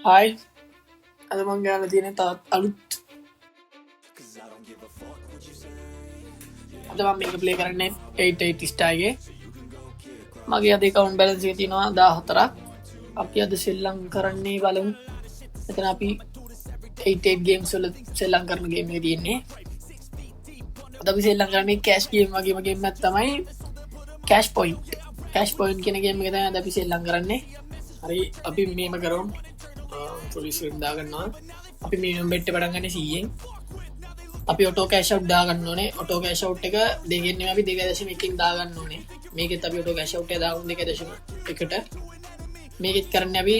Hi අද මං ගාල තියෙන තවත් අලුත් අද මම මේක ප්ලේ කරන්නේ 880 ස්ටායිගේ මගේ අද කවුන්ට් බැලන්ස් එක තියෙනවා 14ක් අපි අද සෙල්ලම් කරන්නේ බලමු මෙතන අපි 88 ගේම්ස් වල සෙල්ලම් කරන ගේම් එක තියෙන්නේ අද අපි සෙල්ලම් කරන්නේ කැෂ් ගේම් වගේම ගේම් එකක් තමයි කැෂ් පොයින්ට් කියන ගේම් එක තමයි අද අපි සෙල්ලම් කරන්නේ හරි අපි මේම කරමු පොලිස් දාගන්නවා අපි මිනිමම් බෙට් එක පටන් ගන්න 100ෙන් අපි ඔටෝ කෑෂ් අවුට් දාගන්න ඕනේ ඔටෝ කෑෂ් අවුට් එක දෙකෙන් නෙමෙයි අපි 2.1කින් දාගන්න ඕනේ මේකෙත් අපි ඔටෝ කෑෂ් අවුට් එක දාගමු 2.1ට මේකෙත් කරන්නේ අපි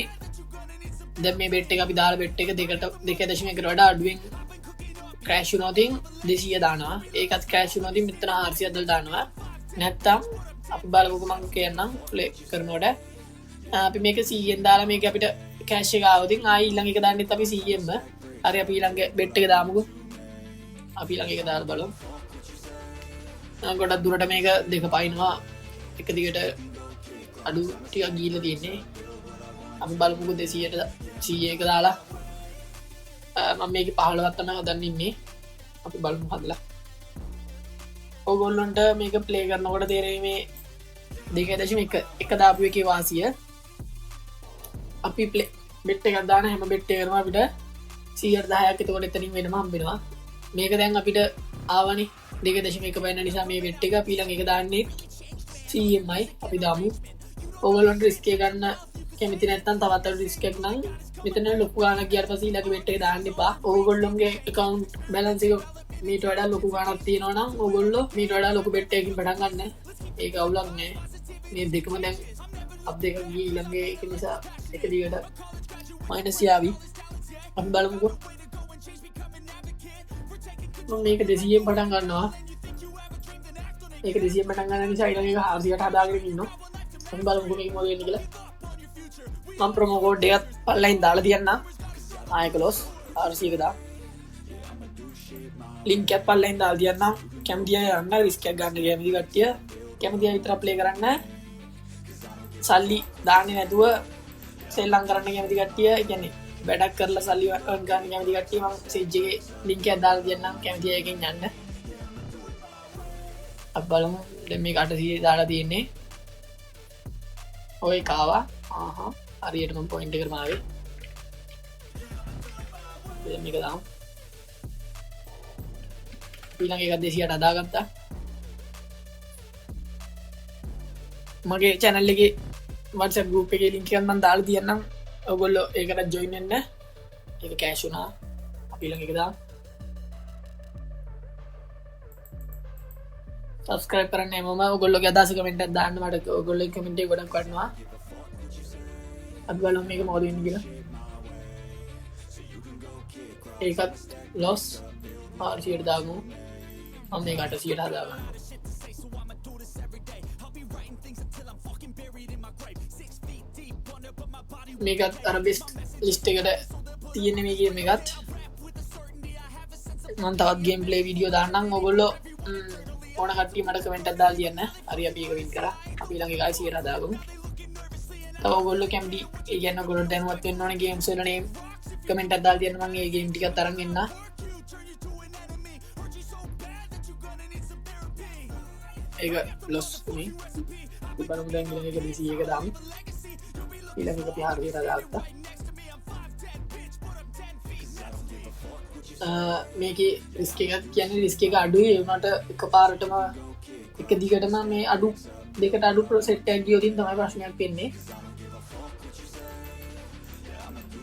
දැන් මේ බෙට් එක අපි දාලා බෙට් එක 2.1කට වඩා අඩුවෙන් ක්‍රෑෂ් වුණොත් 200 දානවා ඒකත් ක්‍රෑෂ් වුණොත් මෙතන 400 දානවා නැත්තම් අපි බලමුකෝ මම කියන්නම් ප්ලේ කරනකොට අපි මේක 100ෙන් දාලා මේක අපිට කෑෂ් එක ආවොත් ආයි ඊළඟ එක දාන්නෙත් අපි 100ෙන්ම හරි අපි ඊළඟ බෙට් එක දාමුකෝ අපි ඊළඟ එක දාලා බලමු ගොඩක් දුරට මේක දෙක පයින්නවා එක දිගට අඩු ටිකක් ගිහිල්ලා තියෙන්නේ අපි බලමුකෝ 200ට 100 එක දාලා මම මේකේ 15ක් තමයි හදන්න ඉන්නේ අපි බලමු හදලා ඕගොල්ලන්ට මේක ප්ලේ කරනකොට තේරෙයි මේ 2.1 දාපු එකේ වාසිය අපි ප්ලේ බෙට් එකක් දාන හැම බෙට් එකකම අපිට 110ක් එතකොට එතනින් වෙනම හම්බෙනවා මේක දැන් අපිට ආවනේ 2.1 වෙන නිසා මේ බෙට් එක අපි ඊළඟ එක දාන්නේ 100යි අපි දාමු ඕගොල්ලන්ට රිස්ක් එක ගන්න කැමති නැත්නම් තවත් අඩු රිස්ක් එකක් නම් මෙතන ලොකු ගාණක් ගියාට පස්සේ ඊළඟ බෙට් එක දාන්න එපා ඕගොල්ලෝගේ account balance එක මීට වඩා ලොකු ගාණක් තියෙනවා නම් ඕගොල්ලෝ මීට වඩා ලොකු බෙට් එකකින් පටන් ගන්න ඒක අවුලක් නෑ මේ දෙකම දැන් අප දෙක ගියේ ඊළඟ එක නිසා එක දිගට මයිනස් යාවි අපි බලමුකෝ මම මේක 200ෙන් පටන් ගන්නවා මේක 200ෙන් පටන් ගන්න නිසා ඊළඟ එක 400ට හදාගෙන ඉන්නවා අපි බලමුකෝ මේක මොකද වෙන්නේ කියලා මම ප්‍රොමෝ කෝඩ් එකත් පල්ලෙන් දාලා තියන්නම් ආයෙ ක්ලෝස් 400 එක දා ලින්ක් එකත් පල්ලෙන් දාලා තියන්නම් කැමති අය යන්න රිස්ක් එකක් ගන්න කැමති කට්ටිය කැමති අය විතර ප්ලේ කරන්න සල්ලි දාන්නේ නැතුව සෙල්ලම් කරන්න කැමති කට්ටිය කියන්නේ වැඩක් කරලා සල්ලි ගන්න කැමති කට්ටිය මම සේජ් එකේ ලින්ක් එකක් දාලා දෙන්නම් කැමති අය එකෙන් යන්න අපි බලමු දැන් මේක 800 දාලා තියෙන්නේ ඔය කාවා හරියට මම පොයින්ට් එකටම ආවේ දැන් මේක දාමු ඊළඟ එක 200ට අදාගත්තා මගේ channel එකේ WhatsApp group එකේ link එකක් මම දාලා තියන්නම් ඔයගොල්ලෝ ඒකට join වෙන්න ඒක cash වුණා අපි ළඟ එක දාමු subscribe කරන්න හැමෝම ඔයගොල්ලෝගේ අදහස comment එකක් දාන්න මට ඔයගොල්ලෝගේ comment එක ගොඩක් වටිනවා අපි බලමු මේක මොකද වෙන්නේ කියලා ඒකත් loss 400ට දාමු මම මේක 800ට හදාගන්නවා මේකත් අර බෙස්ට් ලිස්ට් එකට තියෙන මේ ගේම් එකත් මම තවත් ගේම් ප්ලේ වීඩියෝ දාන්නම් ඔයගොල්ලෝ ඕන කට්ටිය මට කමෙන්ට් එකක් දාලා තියන්න හරි අපි ඒක වින් කරා අපි ළඟ එකයි 100 හදාගමු තව ඔයගොල්ලෝ කැමති ඒ කියන්නේ ඔයගොල්ලෝ දැනුවත් වෙන්න ඕනේ ගේම්ස් වල නේම් කමෙන්ට් එකක් දාලා තියන්න මම මේ ගේම් ටිකත් අරන් එන්න ඒක ලොස් උනේ බලමු දැන් ඊළඟ එක 200 එක දාමු ඊළඟ එක 400 දාගත්තා මේකේ රිස්ක් එකක් කියන්නේ රිස්ක් එක අඩුයි ඒ වුණාට එකපාරටම එක දිගටම මේ අඩු දෙකට අඩු සෙට් එකක් ගියොත් තමයි ප්‍රශ්නයක් වෙන්නේ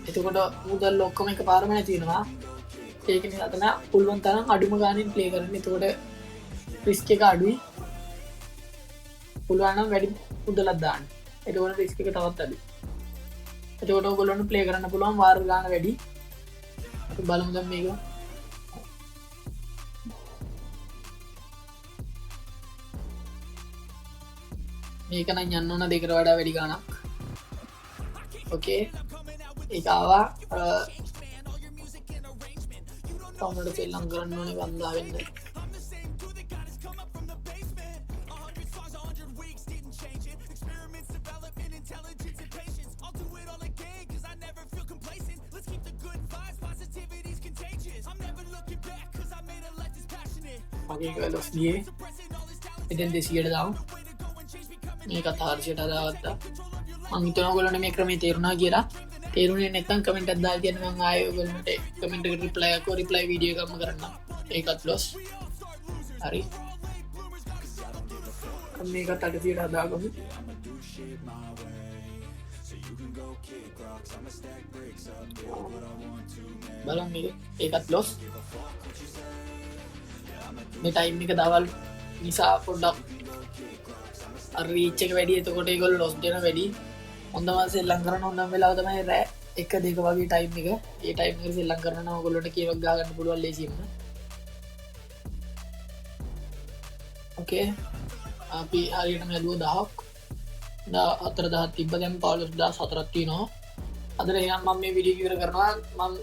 එතකොට මුදල් ඔක්කොම එකපාරම නැති වෙනවා ඒක නිසා තමයි පුළුවන් තරම් අඩුම ගානින් ප්ලේ කරන්න එතකොට රිස්ක් එක අඩුයි පුළුවන් නම් වැඩි මුදලක් දාන්න එතකොට රිස්ක් එක තවත් අඩුයි එතකොට ඔයගොල්ලන්ට ප්ලේ කරන්න පුළුවන් වාර ගාන වැඩි අපි බලමු දැන් මේක මේක නම් යන්න ඕන දෙකට වඩා වැඩි ගාණක් ඕකේ ඒක ආවා කොහොමද සෙල්ලම් කරන්න ඕනේ වන්දා වෙන්න intelligence and patience. I'll do it all again, cause I never feel complacent. මගේ කලොස් ගියේ එතෙන් 200ට දාමු මේකත් 400ට දාගත්තා මම හිතනවා ඔයගොල්ලන්ට මේ ක්‍රමේ තේරුණා කියලා තේරුණේ නැත්නම් කමෙන්ට් එකක් දාලා කියන්න මම ආයෙ ඔයගොල්ලන්ට කමෙන්ට් එකට රිප්ලයි වීඩියෝ එකක්ම කරන්නම් ඒකත් ලොස් හරි මේකත් 800ට හදාගමු බලන්න මේක ඒකත් ලොස් මේ ටයිම් එක දවල් නිසා පොඩ්ඩක් රීච් එක වැඩි එතකොට ඒගොල්ලෝ ලොස් දෙන වැඩි හොඳම සෙල්ලම් කරන හොඳම වෙලාව තමයි රෑ 1-2 වගේ ටයිම් එක ඒ ටයිම් එකේ සෙල්ලම් කරනවා නම් ඔයගොල්ලෝට කීයක් ගා ගන්න පුළුවන් ලේසියෙන්ම ඕකේ අපි හරියටම ඇදුවා 10ක් 14,000 තිබ්බ දැන් 15,400ක් තියෙනවා අද එහෙනම් මම මේ වීඩියෝ ඉවර කරනවා මම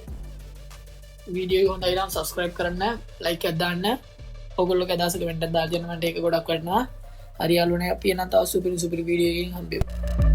වීඩියෝ එක හොඳයි නම් subscribe කරන්න like එකක් දාන්න ඔයගොල්ලෝගේ අදහස කමෙන්ට් එකක් දාලා දෙන්න මට ඒක ගොඩක් වටිනවා හරි යාළුවනේ අපි එනම් තව සුපිරි වීඩියෝ එකකින් හම්බෙමු